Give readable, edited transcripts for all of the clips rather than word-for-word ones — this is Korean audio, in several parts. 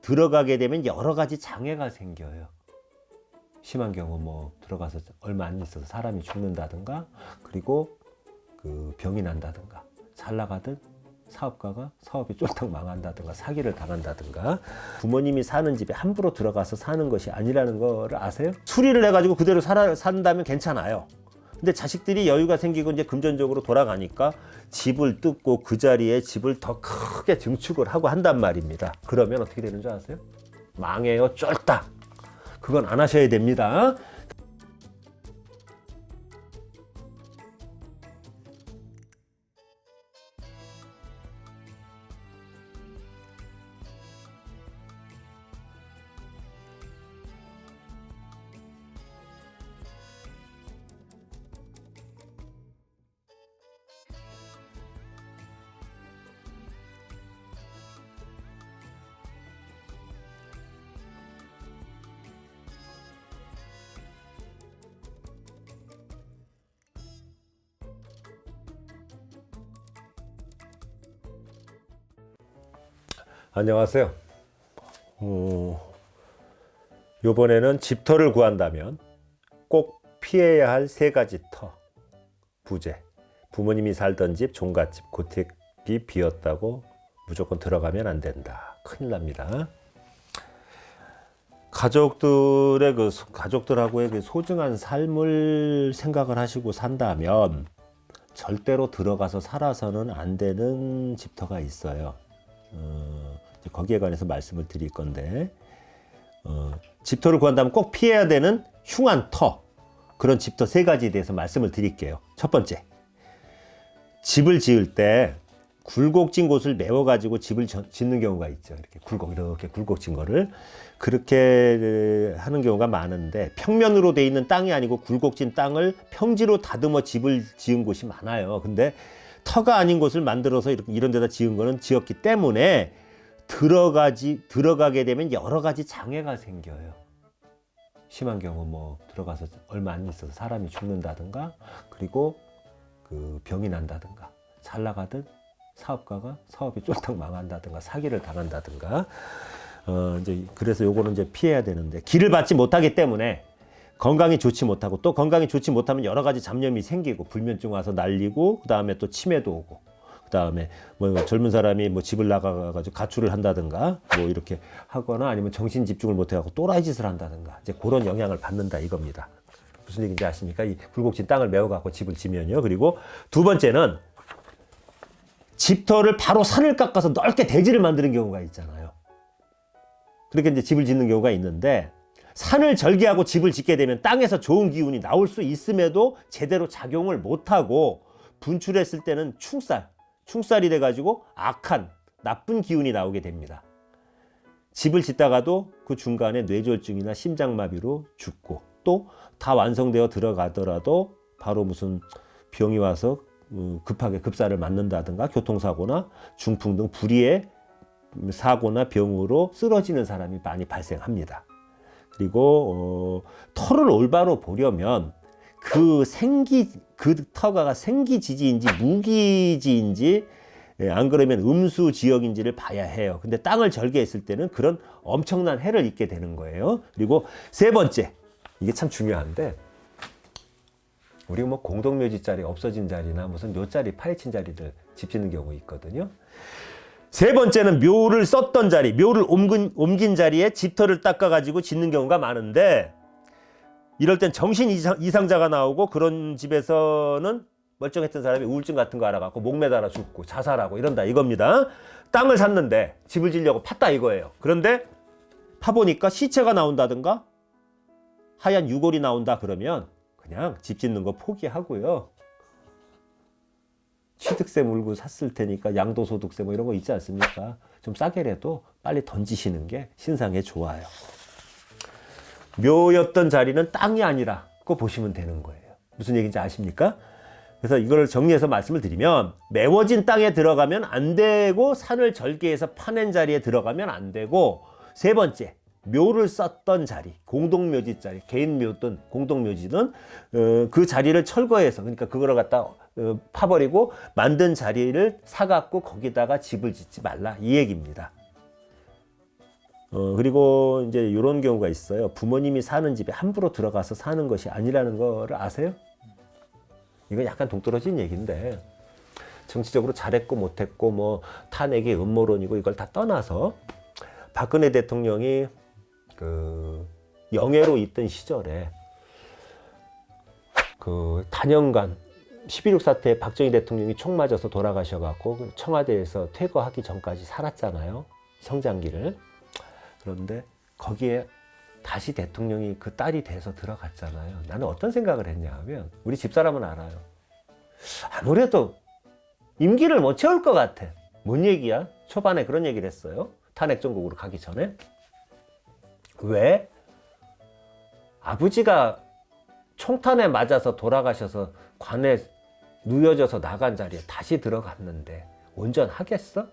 들어가게 되면 여러 가지 장애가 생겨요. 심한 경우 뭐 들어가서 얼마 안 있어서 사람이 죽는다든가, 그리고 그 병이 난다든가, 잘 나가던 사업가가 사업이 쫄딱 망한다든가, 사기를 당한다든가. 부모님이 사는 집에 함부로 들어가서 사는 것이 아니라는 거를 아세요? 수리를 해가지고 그대로 산다면 괜찮아요. 근데 자식들이 여유가 생기고 이제 금전적으로 돌아가니까 집을 뜯고 그 자리에 집을 더 크게 증축을 하고 한단 말입니다. 그러면 어떻게 되는 줄 아세요? 망해요, 쫄딱. 그건 안 하셔야 됩니다. 안녕하세요. 이번에는 집터를 구한다면 꼭 피해야 할 세 가지 터. 부재. 부모님이 살던 집, 종갓집, 고택이 비었다고 무조건 들어가면 안 된다. 큰일 납니다. 가족들하고의 그 소중한 삶을 생각을 하시고 산다면 절대로 들어가서 살아서는 안 되는 집터가 있어요. 거기에 관해서 말씀을 드릴 건데, 집터를 구한다면 꼭 피해야 되는 흉한 터, 그런 집터 세 가지에 대해서 말씀을 드릴게요. 첫 번째, 집을 지을 때 굴곡진 곳을 메워가지고 집을 짓는 경우가 있죠. 이렇게 굴곡진 거를 그렇게 하는 경우가 많은데, 평면으로 돼 있는 땅이 아니고 굴곡진 땅을 평지로 다듬어 집을 지은 곳이 많아요. 근데 터가 아닌 곳을 만들어서 이런 데다 지었기 때문에 들어가게 되면 여러 가지 장애가 생겨요. 심한 경우 뭐 들어가서 얼마 안 있어서 사람이 죽는다든가, 그리고 그 병이 난다든가, 잘 나가던 사업가가 사업이 쫄딱 망한다든가, 사기를 당한다든가. 이제 그래서 요거는 이제 피해야 되는데, 길을 받지 못하기 때문에 건강이 좋지 못하고, 또 건강이 좋지 못하면 여러 가지 잡념이 생기고, 불면증 와서 날리고, 그 다음에 또 치매도 오고, 그 다음에 뭐 젊은 사람이 뭐 집을 나가가지고 가출을 한다든가, 뭐 이렇게 하거나, 아니면 정신 집중을 못해갖고 또라이 짓을 한다든가, 이제 그런 영향을 받는다 이겁니다. 무슨 얘기인지 아십니까? 이 굴곡진 땅을 메워갖고 집을 지면요. 그리고 두 번째는 집터를 바로 산을 깎아서 넓게 대지를 만드는 경우가 있잖아요. 그렇게 이제 집을 짓는 경우가 있는데, 산을 절개하고 집을 짓게 되면 땅에서 좋은 기운이 나올 수 있음에도 제대로 작용을 못하고, 분출했을 때는 충살이 돼가지고 악한 나쁜 기운이 나오게 됩니다. 집을 짓다가도 그 중간에 뇌졸중이나 심장마비로 죽고, 또 다 완성되어 들어가더라도 바로 무슨 병이 와서 급하게 급사를 맞는다든가, 교통사고나 중풍 등 불의의 사고나 병으로 쓰러지는 사람이 많이 발생합니다. 그리고 터를 올바로 보려면 그 터가 생기지지인지 무기지인지, 안 그러면 음수 지역인지를 봐야 해요. 근데 땅을 절개했을 때는 그런 엄청난 해를 입게 되는 거예요. 그리고 세 번째, 이게 참 중요한데, 우리가 뭐 공동묘지 자리, 없어진 자리나 무슨 묘자리, 파헤친 자리들 집 짓는 경우 있거든요. 세 번째는 묘를 썼던 자리, 묘를 옮긴 자리에 집터를 닦아가지고 짓는 경우가 많은데, 이럴 땐 정신 이상자가 나오고, 그런 집에서는 멀쩡했던 사람이 우울증 같은 거 알아갖고 목 매달아 죽고 자살하고 이런다 이겁니다. 땅을 샀는데 집을 지려고 팠다 이거예요. 그런데 파보니까 시체가 나온다든가, 하얀 유골이 나온다 그러면 그냥 집 짓는 거 포기하고요. 취득세 물고 샀을 테니까 양도소득세 뭐 이런 거 있지 않습니까? 좀 싸게라도 빨리 던지시는 게 신상에 좋아요. 묘였던 자리는 땅이 아니라고 보시면 되는 거예요. 무슨 얘기인지 아십니까? 그래서 이걸 정리해서 말씀을 드리면, 메워진 땅에 들어가면 안 되고, 산을 절개해서 파낸 자리에 들어가면 안 되고, 세 번째, 묘를 썼던 자리, 공동묘지 자리, 개인 묘든 공동묘지든 그 자리를 철거해서, 그러니까 그거를 갖다 파버리고 만든 자리를 사갖고 거기다가 집을 짓지 말라 이 얘기입니다. 그리고 이제 이런 경우가 있어요. 부모님이 사는 집에 함부로 들어가서 사는 것이 아니라는 거를 아세요? 이건 약간 동떨어진 얘기인데 정치적으로 잘했고 못했고 뭐 탄핵이 음모론이고 이걸 다 떠나서 박근혜 대통령이 그 영예로 있던 시절에 그 단연간 11.6 사태에 박정희 대통령이 총 맞아서 돌아가셔갖고 청와대에서 퇴거하기 전까지 살았잖아요. 성장기를. 그런데 거기에 다시 대통령이 그 딸이 돼서 들어갔잖아요. 나는 어떤 생각을 했냐 하면 우리 집사람은 알아요. 아무래도 임기를 못 채울 것 같아. 뭔 얘기야? 초반에 그런 얘기를 했어요. 탄핵 정국으로 가기 전에. 왜? 아버지가 총탄에 맞아서 돌아가셔서 관에 누워져서 나간 자리에 다시 들어갔는데 온전하겠어?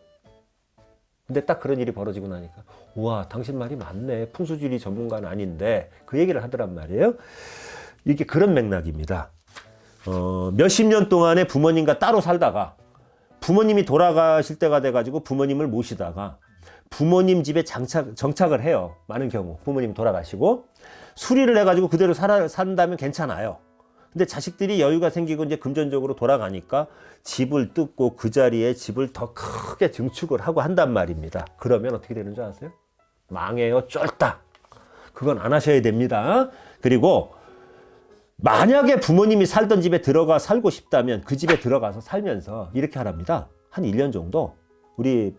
근데 딱 그런 일이 벌어지고 나니까 우와 당신 말이 맞네. 풍수지리 전문가는 아닌데 그 얘기를 하더란 말이에요. 이게 그런 맥락입니다. 몇십 년 동안에 부모님과 따로 살다가 부모님이 돌아가실 때가 돼가지고 부모님을 모시다가 부모님 집에 정착을 해요. 많은 경우 부모님 돌아가시고 수리를 해가지고 그대로 산다면 괜찮아요. 근데 자식들이 여유가 생기고 이제 금전적으로 돌아가니까 집을 뜯고 그 자리에 집을 더 크게 증축을 하고 한단 말입니다. 그러면 어떻게 되는 줄 아세요? 망해요. 쫄딱. 그건 안 하셔야 됩니다. 그리고 만약에 부모님이 살던 집에 들어가 살고 싶다면 그 집에 들어가서 살면서 이렇게 하랍니다. 한 1년 정도 우리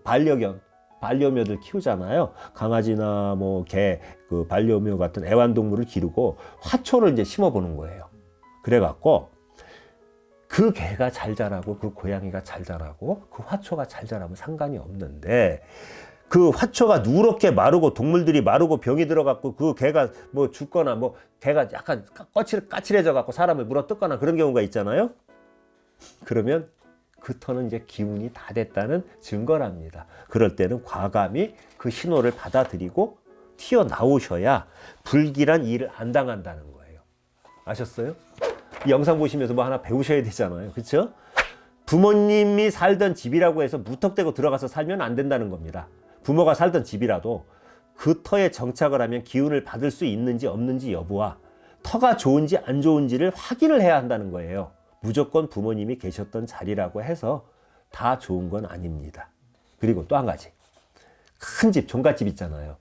반려묘들 키우잖아요. 강아지나 뭐 개, 그 반려묘 같은 애완동물을 기르고 화초를 이제 심어보는 거예요. 그래갖고 그 개가 잘 자라고 그 고양이가 잘 자라고 그 화초가 잘 자라면 상관이 없는데 그 화초가 누렇게 마르고 동물들이 마르고 병이 들어갖고 그 개가 뭐 죽거나 뭐 개가 약간 까칠해져 갖고 사람을 물어뜯거나 그런 경우가 있잖아요. 그러면 그 터는 이제 기운이 다 됐다는 증거랍니다. 그럴 때는 과감히 그 신호를 받아들이고 튀어나오셔야 불길한 일을 안 당한다는 거예요. 아셨어요? 이 영상 보시면서 뭐 하나 배우셔야 되잖아요. 그렇죠? 부모님이 살던 집이라고 해서 무턱대고 들어가서 살면 안 된다는 겁니다. 부모가 살던 집이라도 그 터에 정착을 하면 기운을 받을 수 있는지 없는지 여부와 터가 좋은지 안 좋은지를 확인을 해야 한다는 거예요. 무조건 부모님이 계셨던 자리라고 해서 다 좋은 건 아닙니다. 그리고 또 한 가지. 큰 집, 종갓집 있잖아요.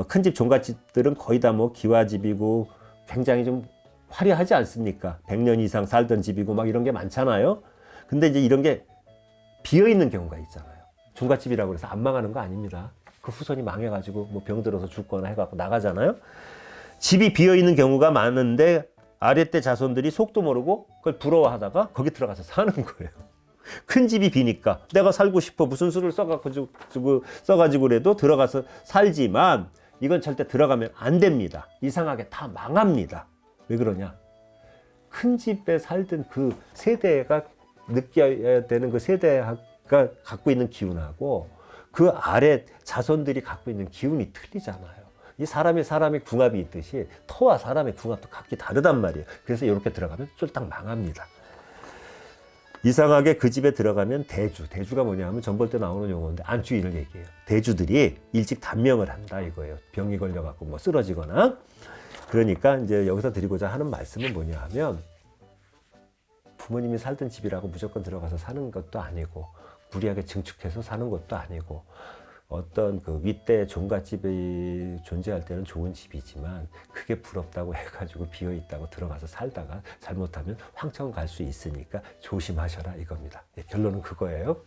큰 집, 종갓집들은 거의 다 뭐 기와집이고 굉장히 좀 화려하지 않습니까? 100년 이상 살던 집이고 막 이런 게 많잖아요. 근데 이제 이런 게 비어있는 경우가 있잖아요. 종갓집이라고 해서 안 망하는 거 아닙니다. 그 후손이 망해가지고 뭐 병들어서 죽거나 해갖고 나가잖아요. 집이 비어있는 경우가 많은데 아랫대 자손들이 속도 모르고 그걸 부러워하다가 거기 들어가서 사는 거예요. 큰 집이 비니까 내가 살고 싶어 무슨 수를 써가지고라도 들어가서 살지만 이건 절대 들어가면 안 됩니다. 이상하게 다 망합니다. 왜 그러냐? 큰 집에 살던 그 세대가 느껴야 되는 그 세대가 갖고 있는 기운하고 그 아래 자손들이 갖고 있는 기운이 틀리잖아요. 이 사람의 궁합이 있듯이 터와 사람의 궁합도 각기 다르단 말이에요. 그래서 이렇게 들어가면 쫄딱 망합니다. 이상하게 그 집에 들어가면 대주가 뭐냐 하면 전 볼 때 나오는 용어인데 안주인을 얘기해요. 대주들이 일찍 단명을 한다 이거예요. 병이 걸려갖고 뭐 쓰러지거나. 그러니까 이제 여기서 드리고자 하는 말씀은 뭐냐 하면 부모님이 살던 집이라고 무조건 들어가서 사는 것도 아니고 무리하게 증축해서 사는 것도 아니고 어떤 그 윗대 종갓집이 존재할 때는 좋은 집이지만 그게 부럽다고 해가지고 비어있다고 들어가서 살다가 잘못하면 황천 갈 수 있으니까 조심하셔라 이겁니다. 결론은 그거예요.